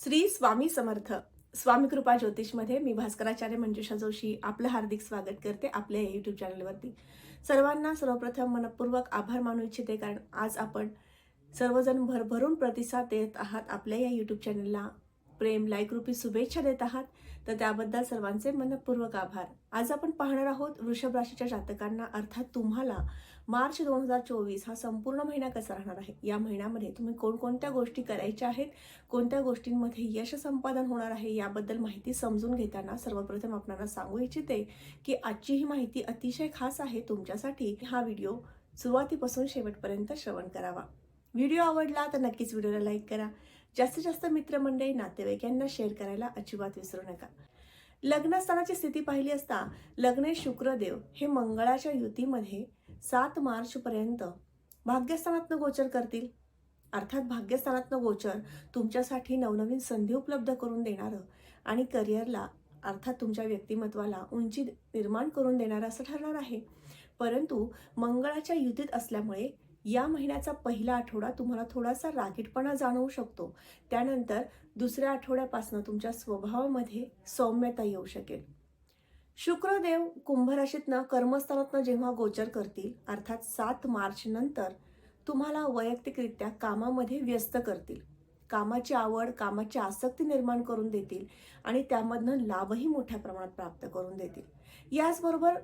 श्री स्वामी समर्थ. स्वामी कृपा ज्योतिषमध्ये मी भास्कराचार्य मंजुषा जोशी आपलं हार्दिक स्वागत करते आपल्या यूट्यूब चॅनलवरती. सर्वांना सर्वप्रथम मनपूर्वक आभार मानू इच्छिते, कारण आज आपण सर्वजण भरभरून प्रतिसाद देत आहात. आपल्या या यूट्यूब चॅनलला प्रेम, लाईक रूपी शुभेच्छा देत आहात, तर त्याबद्दल सर्वांचे मनपूर्वक आभार. आज आपण पाहणार आहोत वृषभ राशीच्या जातकांना, अर्थात तुम्हाला मार्च 2024 हा संपूर्ण महिना कसा राहणार आहे. या महिन्यामध्ये तुम्ही कोणकोणत्या गोष्टी करायच्या आहेत, कोणत्या गोष्टींमध्ये यश संपादन होणार आहे, याबद्दल माहिती समजून घेताना सर्वप्रथम आपल्याला सांगू इच्छिते की आजची ही माहिती अतिशय खास आहे तुमच्यासाठी. हा व्हिडिओ सुरुवातीपासून शेवटपर्यंत श्रवण करावा. व्हिडिओ आवडला तर नक्कीच व्हिडिओला लाईक करा. जास्तीत जास्त मित्रमंडळी, नातेवाईक यांना शेअर करायला अजिबात विसरू नका. लग्नस्थानाची स्थिती पाहिली असता लग्ने शुक्रदेव हे मंगळाच्या युतीमध्ये 7 मार्च पर्यंत भाग्यस्थानातनं गोचर करतील. अर्थात भाग्यस्थानातनं गोचर तुमच्यासाठी नवनवीन संधी उपलब्ध करून देणारं आणि करिअरला, अर्थात तुमच्या व्यक्तिमत्वाला उंची निर्माण करून देणारं असं ठरणार आहे. परंतु मंगळाच्या युतीत असल्यामुळे या महिन्याचा पहिला आठवडा तुम्हाला थोडासा रागीटपणा जाणवू शकतो. त्यानंतर दुसऱ्या आठवड्यापासून तुमच्या स्वभावामध्ये सौम्यता येऊ शकेल. शुक्रदेव कुंभ राशीतनं कर्मस्थानातनं जेव्हा गोचर करतील, अर्थात 7 मार्च नंतर तुम्हाला वैयक्तिकरित्या कामामध्ये व्यस्त करतील. कामाची आवड, कामाची आसक्ती निर्माण करून देतील आणि त्यामधनं लाभही मोठ्या प्रमाणात प्राप्त करून देतील. याचबरोबर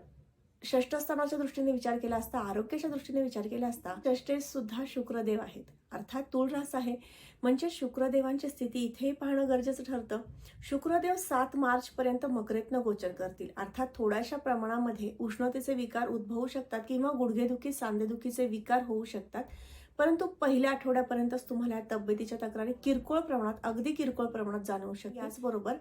षष्ठस्थानाच्या दृष्टीने विचार केला असता, आरोग्याच्या दृष्टीने विचार केला असता, षष्ठे सुद्धा शुक्रदेव आहेत, अर्थात तुळ रास आहे. म्हणजे शुक्रदेवांची स्थिती इथेही पाहणं गरजेचं ठरतं. शुक्रदेव 7 मार्च पर्यंत मकरेतनं गोचर करतील, अर्थात थोड्याशा प्रमाणामध्ये उष्णतेचे विकार उद्भवू शकतात किंवा गुडघेदुखी, सांधेदुखीचे विकार होऊ शकतात. परंतु पहिल्या आठवड्यापर्यंतच तुम्हाला तब्येतीच्या तक्रारी किरकोळ प्रमाणात, अगदी किरकोळ प्रमाणात जाणवू शकतात. याचबरोबर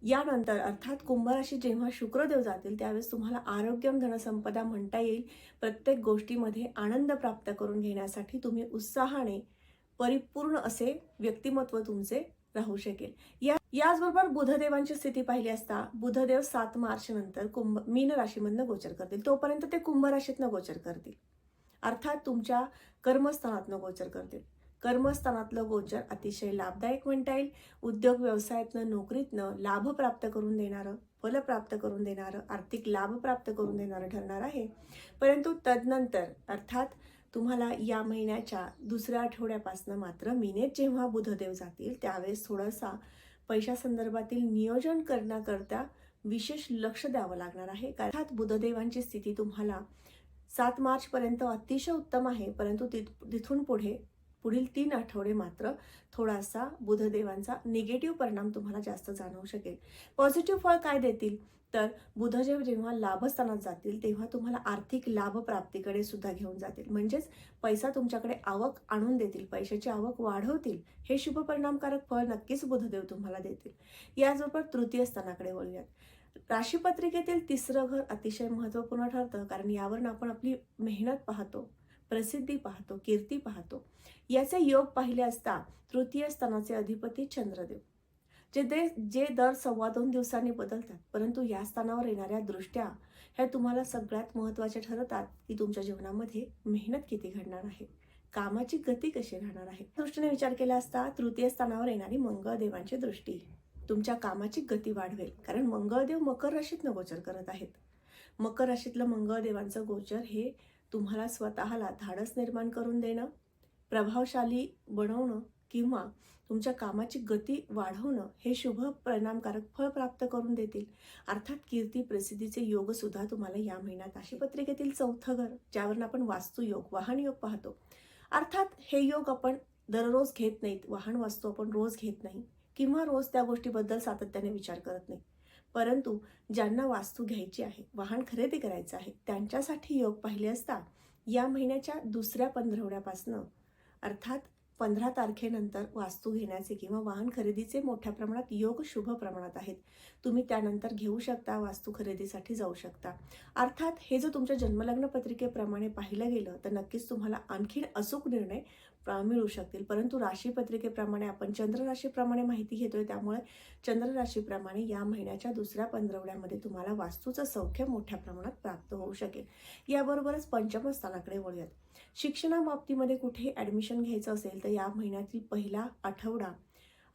यानंतर अर्थात कुंभ राशीत जेव्हा शुक्रदेव जातील त्यावेळेस तुम्हाला आरोग्यम धनसंपदा म्हणता येईल. प्रत्येक गोष्टीमध्ये आनंद प्राप्त करून घेण्यासाठी तुम्ही उत्साहाने परिपूर्ण असे व्यक्तिमत्व तुमचे राहू शकेल. याचबरोबर बुधदेवांची स्थिती पाहिली असता बुधदेव 7 मार्च नंतर मीन राशीमधनं गोचर करतील. तोपर्यंत ते कुंभ राशीतनं गोचर करतील, अर्थात तुमच्या कर्मस्थानातनं गोचर करतील. कर्मस्थानातलं गोचर अतिशय लाभदायक म्हणता येईल. उद्योग व्यवसायातनं, नोकरीतनं लाभ प्राप्त करून देणारं, फल प्राप्त करून देणारं, आर्थिक लाभ प्राप्त करून देणारं ठरणार आहे. परंतु तदनंतर अर्थात तुम्हाला या महिन्याच्या दुसऱ्या आठवड्यापासून मात्र मीनेत जेव्हा बुधदेव जातील त्यावेळेस थोडासा पैशासंदर्भातील नियोजन करण्याकरता विशेष लक्ष द्यावं लागणार आहे. अर्थात बुधदेवांची स्थिती तुम्हाला 7 मार्च पर्यंत अतिशय उत्तम आहे, परंतु तिथून पुढील 3 आठवडे मात्र थोडासा बुधदेवांचा निगेटिव्ह परिणाम तुम्हाला जास्त जाणवू शकेल. पॉझिटिव्ह फळ काय देतील तर बुधदेव जेव्हा लाभस्थानात जातील तेव्हा तुम्हाला आर्थिक लाभ प्राप्तीकडे सुद्धा घेऊन जातील. म्हणजेच पैसा तुमच्याकडे आवक आणून देतील, पैशाची आवक वाढवतील. हे शुभ परिणामकारक फळ नक्कीच बुधदेव तुम्हाला देतील. याचबरोबर तृतीय स्थानाकडे वळूयात. राशीपत्रिकेतील 3रं घर अतिशय महत्त्वपूर्ण ठरतं, कारण यावरून आपण आपली मेहनत पाहतो, प्रसिद्धी पाहतो, कीर्ती पाहतो. याचे योग पाहिले असता तृतीय स्थानाचे अधिपती चंद्रदेव जे दर 2.25 दिवसांनी बदलतात, परंतु या स्थानावर येणाऱ्या दृष्ट्या ह्या तुम्हाला सगळ्यात महत्त्वाच्या ठरतात की तुमच्या जीवनामध्ये मेहनत किती घडणार आहे, कामाची गती कशी राहणार आहे. दृष्टीने विचार केला असता तृतीय स्थानावर येणारी मंगळदेवांची दृष्टी तुमच्या कामाची गती वाढवेल, कारण मंगळदेव मकर राशीतनं गोचर करत आहेत. मकर राशीतलं मंगळदेवांचं गोचर हे तुम्हाला स्वतःला धाडस निर्माण करून देणं, प्रभावशाली बनवणं किंवा तुमच्या कामाची गती वाढवणं हे शुभ परिणामकारक फळ प्राप्त करून देतील. अर्थात कीर्ती प्रसिद्धीचे योग सुद्धा तुम्हाला या महिन्यात. राशीपत्रिकेतील 4थं घर, ज्यावरून आपण वास्तुयोग, वाहन योग पाहतो. अर्थात हे योग आपण दररोज घेत नाहीत, वाहन वास्तू आपण रोज घेत नाही किंवा रोज त्या गोष्टीबद्दल सातत्याने विचार करत नाही. परंतु ज्यांना वास्तू घ्यायची आहे, वाहन खरेदी करायचं आहे, त्यांच्यासाठी योग पाहिले असता या महिन्याच्या दुसऱ्या 15 अर्थात 15 तारखेनंतर वास्तू घेण्याचे किंवा वाहन खरेदीचे मोठ्या प्रमाणात योग शुभ प्रमाणात आहेत. तुम्ही त्यानंतर घेऊ शकता, वास्तू खरेदीसाठी जाऊ शकता. अर्थात हे जर तुमच्या जन्मलग्न पत्रिकेप्रमाणे पाहिलं गेलं तर नक्कीच तुम्हाला आणखीन अचूक निर्णय मिळू शकतील. परंतु राशीपत्रिकेप्रमाणे आपण चंद्र राशीप्रमाणे माहिती घेतोय, त्यामुळे चंद्र राशीप्रमाणे या महिन्याच्या दुसऱ्या 15 तुम्हाला वास्तूचं सौख्य मोठ्या प्रमाणात प्राप्त होऊ शकेल. याबरोबरच पंचम स्थानाकडे वळूयात. शिक्षणा बाबतीमध्ये कुठे ॲडमिशन घ्यायचं असेल तर या महिन्यातील पहिला आठवडा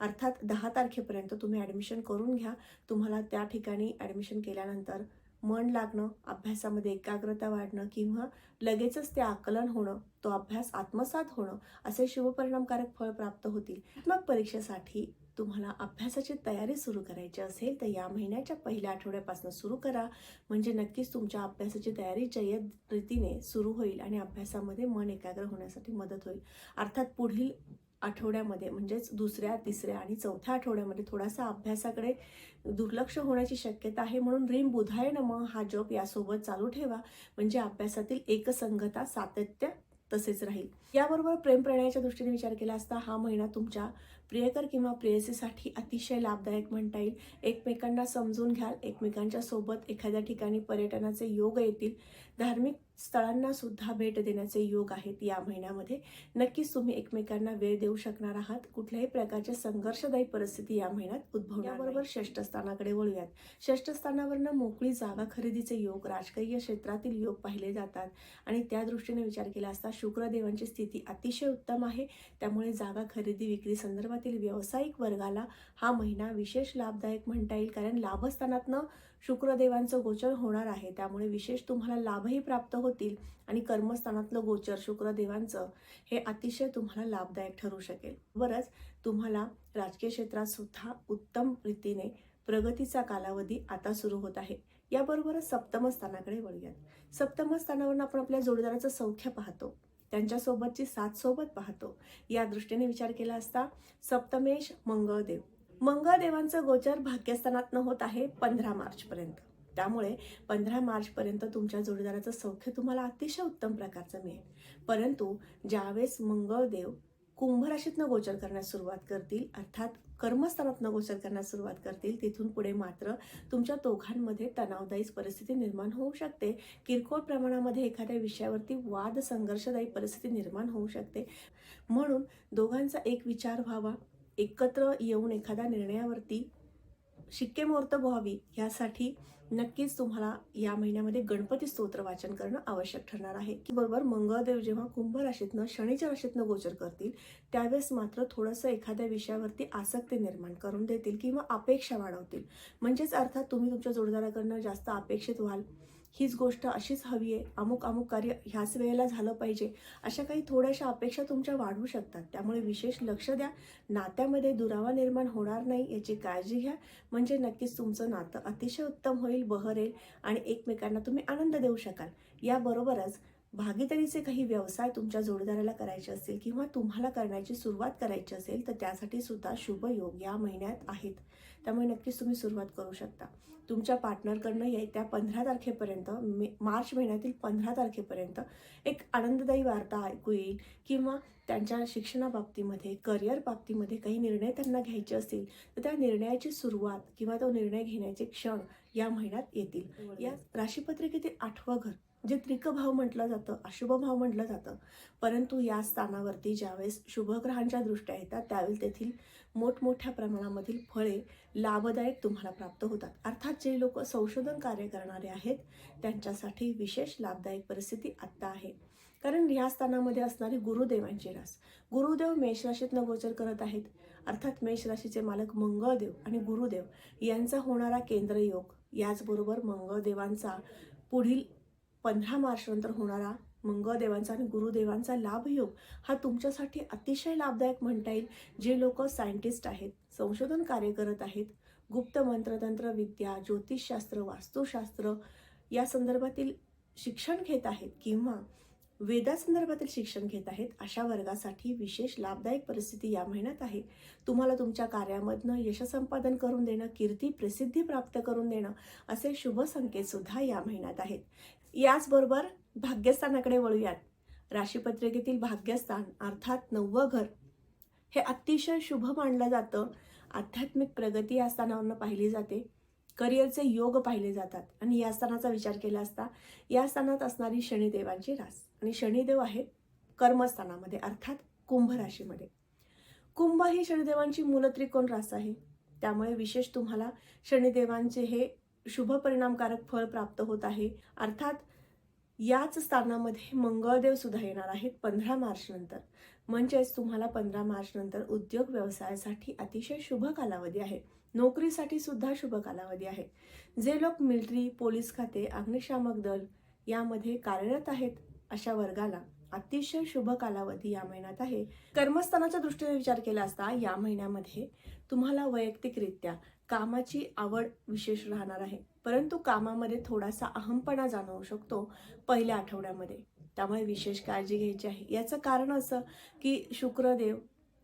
अर्थात 10 तारखेपर्यंत तुम्ही ॲडमिशन करून घ्या. तुम्हाला त्या ठिकाणी ॲडमिशन केल्यानंतर मन लागणं, अभ्यासामध्ये एकाग्रता वाढणं किंवा लगेचच ते आकलन होणं, तो अभ्यास आत्मसात होणं असे शुभपरिणामकारक फळ प्राप्त होतील. मग परीक्षेसाठी तुम्हाला अभ्यासाची तयारी सुरू करायची असेल तर या महिन्याच्या पहिल्या आठवड्यापासून सुरू करा. म्हणजे नक्कीच तुमच्या अभ्यासाची तयारी जय्यत रीतीने सुरू होईल आणि अभ्यासामध्ये मन एकाग्र होण्यासाठी मदत होईल. अर्थात पुढील आठवड्यामध्ये म्हणजेच दुसऱ्या, तिसऱ्या आणि चौथ्या आठवड्यामध्ये थोडासा अभ्यासाकडे दुर्लक्ष होण्याची शक्यता आहे. म्हणून ह्रीं बुधाय नमः हा जप यासोबत चालू ठेवा. म्हणजे अभ्यासातील एकसंगता, सातत्य तसेच राहील. याबरोबर प्रेम प्रणयाच्या दृष्टीने विचार केला असता हा महिना तुमच्या प्रियकर किंवा प्रेयसीसाठी अतिशय लाभदायक म्हणता येईल. एकमेकांना समजून घ्याल, एकमेकांच्या सोबत एखाद्या ठिकाणी पर्यटनाचे योग येतील. धार्मिक स्थळांना सुद्धा भेट देण्याचे योग आहेत या महिन्यामध्ये. नक्कीच तुम्ही एकमेकांना वेळ देऊ शकणार आहात. कुठल्याही प्रकारच्या संघर्षदायी परिस्थिती या महिन्यात उद्भवणार. याबरोबर षष्ठ स्थानाकडे वळूयात. षष्ठ स्थानावरनं मोकळी जागा खरेदीचे योग, राजकीय क्षेत्रातील योग पाहिले जातात आणि त्या दृष्टीने विचार केला असता शुक्रदेवांची स्थिती अतिशय उत्तम आहे. त्यामुळे जागा खरेदी विक्री संदर्भातील व्यावसायिक वर्गाला हा महिना विशेष लाभदायक म्हणता येईल. कारण लाभस्थानातनं शुक्रदेवांचं गोचर होणार आहे. त्यामुळे विशेष तुम्हाला लाभही प्राप्त होतील आणि कर्मस्थानातलं गोचर शुक्रदेवांचं हे अतिशय तुम्हाला लाभदायक ठरू शकेल. बरंच तुम्हाला राजकीय क्षेत्रात सुद्धा उत्तम रीतीने प्रगतीचा कालावधी आता सुरू होत आहे. याबरोबरच सप्तम स्थानाकडे वळूयात. सप्तम स्थानावरून आपण आपल्या जोडीदाराचं सौख्य पाहतो, त्यांच्यासोबतची साथ सोबत पाहतो. या दृष्टीने विचार केला असता सप्तमेश मंगळदेव, मंगळदेवांचं गोचर भाग्यस्थानात होत आहे 15 मार्चपर्यंत. त्यामुळे 15 मार्चपर्यंत तुमच्या जोडीदाराचं सौख्य तुम्हाला अतिशय उत्तम प्रकारचं मिळेल. परंतु ज्यावेळेस मंगळदेव कुंभ राशीतनं गोचर करण्यास सुरुवात करतील, अर्थात कर्मस्थानातनं गोचर करण्यास सुरुवात करतील, तिथून पुढे मात्र तुमच्या दोघांमध्ये तणावदायी परिस्थिती निर्माण होऊ शकते. किरकोळ प्रमाणामध्ये एखाद्या विषयावरती वाद, संघर्षदायी परिस्थिती निर्माण होऊ शकते. म्हणून दोघांचा एक विचार व्हावा, एकत्र येऊन एखाद्या निर्णयावरती शिक्केमोर्त व्हावी यासाठी नक्कीच तुम्हाला या महिन्यामध्ये गणपती स्तोत्र वाचन करणं आवश्यक ठरणार आहे. बरोबर मंगळदेव जेव्हा कुंभ राशीतनं शनीच्या राशीतनं गोचर करतील त्यावेळेस मात्र थोडंसं एखाद्या विषयावरती आसक्ती निर्माण करून देतील किंवा अपेक्षा वाढवतील. म्हणजेच अर्थात तुम्ही तुमच्या जोडीदाराकडनं जास्त अपेक्षित व्हाल, हीच गोष्ट अशीच हवी आहे, अमुक अमुक कार्य ह्याच वेळेला झालं पाहिजे, अशा काही थोड्याशा अपेक्षा तुमच्या वाढू शकतात. त्यामुळे विशेष लक्ष द्या. नात्यामध्ये दुरावा निर्माण होणार नाही याची काळजी घ्या. म्हणजे नक्कीच तुमचं नातं अतिशय उत्तम होईल, बहरेल आणि एकमेकांना तुम्ही आनंद देऊ शकाल. याबरोबरच भागीदारीचे काही व्यवसाय तुमच्या जोडीदाराला करायचे असतील किंवा तुम्हाला करण्याची सुरुवात करायची असेल तर त्यासाठी सुद्धा शुभ योग या महिन्यात आहेत. त्यामुळे नक्कीच तुम्ही सुरुवात करू शकता. तुमच्या पार्टनरकडनं येत्या 15 तारखेपर्यंत मार्च महिन्यातील 15 तारखेपर्यंत एक आनंददायी वार्ता ऐकू येईल किंवा त्यांच्या शिक्षणाबाबतीमध्ये, करिअर बाबतीमध्ये काही निर्णय त्यांना घ्यायचे असतील तर त्या निर्णयाची सुरुवात किंवा तो निर्णय घेण्याचे क्षण या महिन्यात येतील. या राशीपत्रिकेतील 8वं घर जे त्रिकभाव म्हटलं जातं, अशुभ भाव म्हटलं जातं, परंतु या स्थानावरती ज्यावेळेस शुभग्रहांच्या दृष्ट्या येतात त्यावेळेस तेथील मोठमोठ्या प्रमाणामधील फळे लाभदायक तुम्हाला प्राप्त होतात. अर्थात जे लोक संशोधन कार्य करणारे आहेत त्यांच्यासाठी विशेष लाभदायक परिस्थिती आत्ता आहे. कारण या स्थानामध्ये असणारी गुरुदेवांची रास, गुरुदेव मेष राशीतनं गोचर करत आहेत. अर्थात मेष राशीचे मालक मंगळदेव आणि गुरुदेव यांचा होणारा केंद्रयोग, याचबरोबर मंगळदेवांचा पुढील 15 मार्च नंतर होणारा मंगळदेवांचा आणि गुरुदेवांचा लाभयोग हा तुमच्यासाठी अतिशय लाभदायक म्हणता येईल. जे लोक सायंटिस्ट आहेत, संशोधन कार्य करत आहेत, गुप्त मंत्रतंत्र विद्या, ज्योतिषशास्त्र, वास्तुशास्त्र या संदर्भातील शिक्षण घेत आहेत किंवा वेदासंदर्भातील शिक्षण घेत आहेत, अशा वर्गासाठी विशेष लाभदायक परिस्थिती या महिन्यात आहे. तुम्हाला तुमच्या कार्यामधनं यश संपादन करून देणं, कीर्ती प्रसिद्धी प्राप्त करून देणं असे शुभ संकेत सुद्धा या महिन्यात आहेत. याचबरोबर भाग्यस्थानाकडे वळूयात. राशीपत्रिकेतील भाग्यस्थान अर्थात 9वं घर हे अतिशय शुभ मानलं जातं. आध्यात्मिक प्रगती या स्थानावरून पाहिली जाते, करिअरचे योग पाहिले जातात आणि या स्थानाचा विचार केला असता या स्थानात असणारी शनिदेवांची रास आणि शनिदेव आहेत कर्मस्थानामध्ये अर्थात कुंभ राशीमध्ये. कुंभ ही शनिदेवांची मूलत्रिकोण रास आहे. त्यामुळे विशेष तुम्हाला शनिदेवांचे हे शुभ परिणामकारक फळ प्राप्त होत आहे. अर्थात याच स्थानामध्ये मंगळदेव सुद्धा येणार आहेत 15 मार्च नंतर. म्हणजेच तुम्हाला 15 मार्च नंतर उद्योग व्यवसायासाठी अतिशय शुभ कालावधी आहे. नोकरीसाठी सुद्धा शुभ कालावधी आहे. जे लोक मिलिटरी, पोलीस खाते, अग्निशामक दल यामध्ये कार्यरत आहेत अशा वर्गाला अतिशय शुभ कालावधी या महिन्यात आहे. कर्मस्थानाच्या दृष्टीने विचार केला असता या महिन्यामध्ये तुम्हाला वैयक्तिकरित्या कामाची आवड विशेष राहणार आहे, परंतु कामामध्ये थोडासा अहमपणा जाणवू शकतो पहिल्या आठवड्यामध्ये. त्यामुळे विशेष काळजी घ्यायची आहे. याचं कारण असं की शुक्रदेव,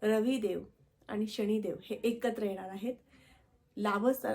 रविदेव आणि शनिदेव हे एकत्र येणार आहेत.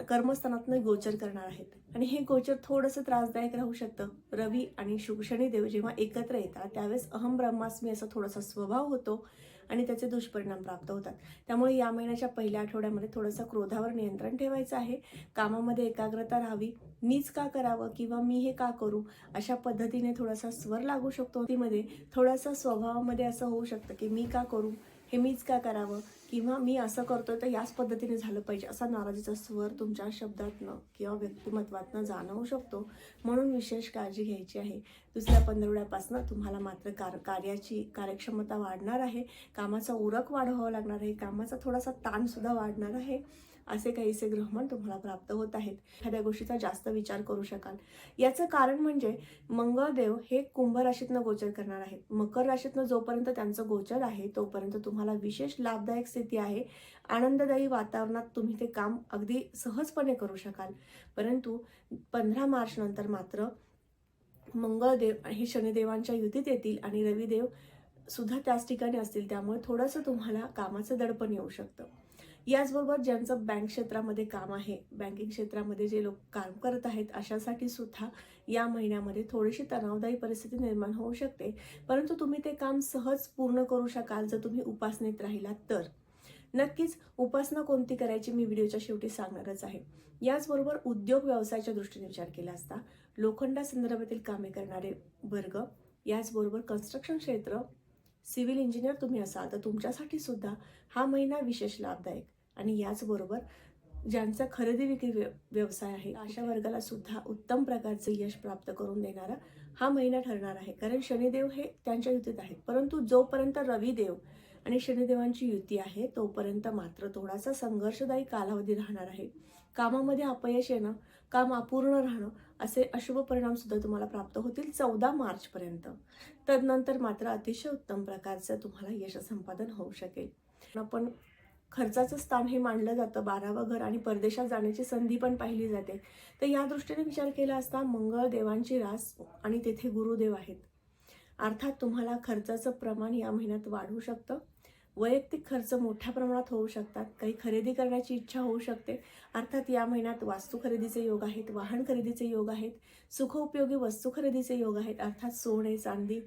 कर्मस्थानातनं गोचर करणार आहेत आणि हे गोचर थोडंसं त्रासदायक राहू शकतं. रवी आणि शनिदेव जेव्हा एकत्र येतात त्यावेळेस अहम ब्रह्मास्मी असा थोडासा स्वभाव होतो आणि त्याचे दुष्परिणाम प्राप्त होतात. त्यामुळे या महिन्याच्या पहिल्या आठवड्यामध्ये थोडंसं क्रोधावर नियंत्रण ठेवायचं आहे. कामामध्ये एकाग्रता राहावी. मीच का करावं किंवा मी हे का करू अशा पद्धतीने थोडासा स्वर लागू शकतो. तीमध्ये थोडासा स्वभावामध्ये असं होऊ शकतं की मी का करू, हे मीच का करावं किंवा मी असं करतोय तर याच पद्धतीने झालं पाहिजे असा नाराजीचा स्वर तुमच्या शब्दातनं किंवा व्यक्तिमत्वातनं जाणवू शकतो. म्हणून विशेष काळजी घ्यायची आहे. दुसऱ्या पंधरवड्यापासून तुम्हाला मात्र कार्याची कार्यक्षमता वाढणार आहे. कामाचा उरक वाढवावा लागणार आहे. कामाचा थोडासा ताणसुद्धा वाढणार आहे. असे काहीसे ग्रहमान तुम्हाला प्राप्त होत आहेत. एखाद्या गोष्टीचा जास्त विचार करू शकाल. याचं कारण म्हणजे मंगळदेव हे कुंभ राशीतनं गोचर करणार आहेत. मकर राशीतनं जोपर्यंत त्यांचं गोचर आहे तोपर्यंत तुम्हाला विशेष लाभदायक स्थिती आहे. आनंददायी वातावरणात तुम्ही ते काम अगदी सहजपणे करू शकाल. परंतु 15 मार्च नंतर मात्र मंगळदेव हे शनिदेवांच्या युतीत येतील आणि रविदेव सुद्धा त्याच ठिकाणी असतील. त्यामुळे थोडंसं तुम्हाला कामाचं दडपण येऊ शकतं. याचबरोबर ज्यांचं बँक क्षेत्रामध्ये काम आहे, बँकिंग क्षेत्रामध्ये जे लोक काम करत आहेत अशासाठी सुद्धा या महिन्यामध्ये थोडीशी तणावदायी परिस्थिती निर्माण होऊ शकते. परंतु तुम्ही ते काम सहज पूर्ण करू शकाल जर तुम्ही उपासनेत राहिलात तर. नक्कीच उपासना कोणती करायची मी व्हिडिओच्या शेवटी सांगणारच आहे. याचबरोबर उद्योग व्यवसायाच्या दृष्टीने विचार केला असता लोखंडासंदर्भातील कामे करणारे वर्ग, याचबरोबर कन्स्ट्रक्शन क्षेत्र, सिव्हिल इंजिनियर तुम्ही असाल तर तुमच्यासाठी सुद्धा हा महिना विशेष लाभदायक आणि याचबरोबर ज्यांचा खरेदी विक्री व्यवसाय आहे अशा वर्गाला सुद्धा उत्तम प्रकारचे यश प्राप्त करून देणारा हा महिना ठरणार आहे. कारण शनिदेव हे त्यांच्या युतीत आहेत, परंतु जोपर्यंत रविदेव आणि शनिदेवांची युती आहे तोपर्यंत मात्र थोडासा संघर्षदायी कालावधी राहणार आहे. कामामध्ये अपयश येणं, काम अपूर्ण राहणं असे अशुभ परिणाम सुद्धा तुम्हाला प्राप्त होतील 14 मार्चपर्यंत. तदनंतर मात्र अतिशय उत्तम प्रकारचं तुम्हाला यश संपादन होऊ शकेल. आपण खर्चाचं स्थान हे मानलं जातं 12वं घर आणि परदेशात जाण्याची संधी पण पाहिली जाते. तर या दृष्टीने विचार केला असता मंगळ देवांची रास आणि तेथे गुरुदेव आहेत. अर्थात तुम्हाला खर्चाचं प्रमाण या महिन्यात वाढू शकतं. वैयक्तिक खर्च मोठ्या प्रमाणात होऊ शकतात. काही खरेदी करण्याची इच्छा होऊ शकते. अर्थात या महिन्यात वास्तू खरेदीचे योग आहेत, वाहन खरेदीचे योग आहेत, सुखोपयोगी वस्तू खरेदीचे योग आहेत. अर्थात सोने, चांदी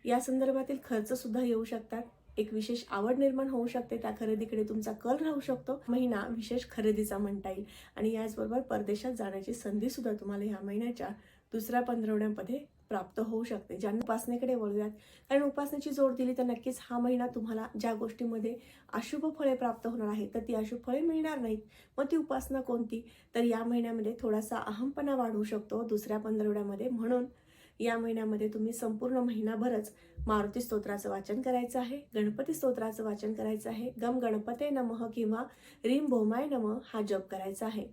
या संदर्भातील खर्च सुद्धा येऊ शकतात. एक विशेष आवड निर्माण होऊ शकते, त्या खरेदीकडे तुमचा कल राहू शकतो. महिना विशेष खरेदीचा म्हणता येईल आणि याचबरोबर परदेशात जाण्याची संधी सुद्धा तुम्हाला या महिन्याच्या दुसऱ्या पंधरवड्यामध्ये प्राप्त होऊ शकते. ज्यांना उपासनेकडे वळूयात, कारण उपासनेची जोड दिली तर नक्कीच हा महिना तुम्हाला ज्या गोष्टीमध्ये अशुभ फळे प्राप्त होणार आहेत तर ती अशुभ फळे मिळणार नाहीत. मग ती उपासना कोणती, तर या महिन्यामध्ये थोडासा अहमपणा वाढू शकतो दुसऱ्या पंधरवड्यामध्ये. म्हणून या महिन्यामध्ये तुम्ही संपूर्ण महिनाभरच मारुती स्तोत्राचं वाचन करायचं आहे, गणपती स्तोत्राचं वाचन करायचं आहे, गम गणपते नमः किंवा रीम भोमाय नमः हा जप करायचा आहे.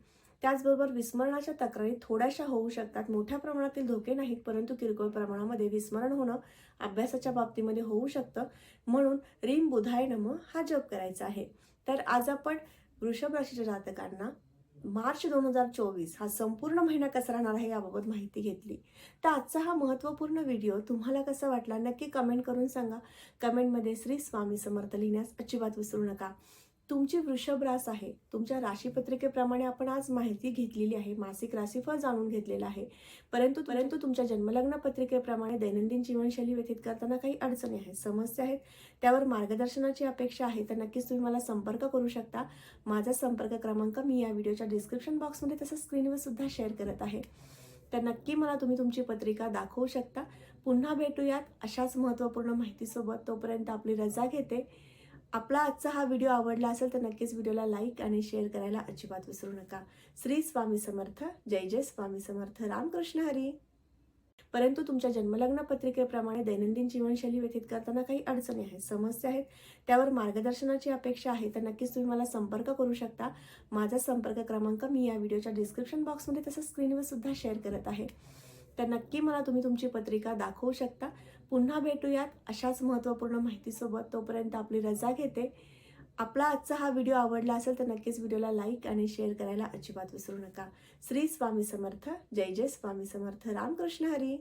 त्याचबरोबर विस्मरणाच्या तक्रारी थोड्याशा होऊ शकतात. मोठ्या प्रमाणातील धोके नाहीत, परंतु किरकोळ प्रमाणामध्ये विस्मरण होणं अभ्यासाच्या बाबतीमध्ये होऊ शकतं. म्हणून रीम बुधाय नमः हा जप करायचा आहे. तर आज आपण वृषभ राशीच्या जातकांना मार्च 2024 हा संपूर्ण महिना कसा राहणार आहे याबाबत माहिती घेतली. तर आजचा हा महत्त्वपूर्ण व्हिडिओ तुम्हाला कसा वाटला नक्की कमेंट करून सांगा. कमेंटमध्ये श्री स्वामी समर्थ लिहिण्यास अजिबात विसरू नका. तुमची वृषभ रास आहे, तुमच्या राशीपत्रिकेप्रमाणे आपण आज माहिती घेतलेली आहे, मासिक राशीफळ जाणून घेतलेलं आहे. परंतु तुमच्या जन्मलग्न पत्रिकेप्रमाणे दैनंदिन जीवनशैली व्यतीत करताना काही अडचणी आहेत, समस्या आहेत, त्यावर मार्गदर्शनाची अपेक्षा आहे तर नक्कीच तुम्ही मला संपर्क करू शकता. माझा संपर्क क्रमांक मी या व्हिडिओच्या डिस्क्रिप्शन बॉक्समध्ये तसंच स्क्रीनवर सुद्धा शेअर करत आहे. तर नक्की मला तुम्ही तुमची पत्रिका दाखवू शकता. पुन्हा भेटूयात अशाच महत्त्वपूर्ण माहितीसोबत. तोपर्यंत आपली रजा घेते. आपला आजचा हा व्हिडिओ आवडला असेल तर नक्कीच व्हिडिओला लाईक आणि शेअर करायला अजिबात विसरू नका. श्री स्वामी समर्थ. जय जय स्वामी समर्थ. रामकृष्ण हरी. परंतु तुमच्या जन्मलग्न पत्रिकेप्रमाणे दैनंदिन जीवनशैली व्यतीत करताना काही अडचणी आहेत, समस्या आहेत, त्यावर मार्गदर्शनाची अपेक्षा आहे, तर नक्कीच तुम्ही मला संपर्क करू शकता. माझा संपर्क क्रमांक मी या व्हिडिओच्या डिस्क्रिप्शन बॉक्समध्ये तसंच स्क्रीनवर सुद्धा शेअर करत आहे. तर नक्की मला तुम्ही तुमची पत्रिका दाखवू शकता. पुन्हा भेटूयात अशाच महत्त्वपूर्ण माहितीसोबत. तोपर्यंत आपली रजा घेते. आपला आजचा हा व्हिडिओ आवडला असेल तर नक्कीच व्हिडिओला लाईक आणि शेअर करायला अजिबात विसरू नका. श्री स्वामी समर्थ. जय जय स्वामी समर्थ. रामकृष्ण हरी.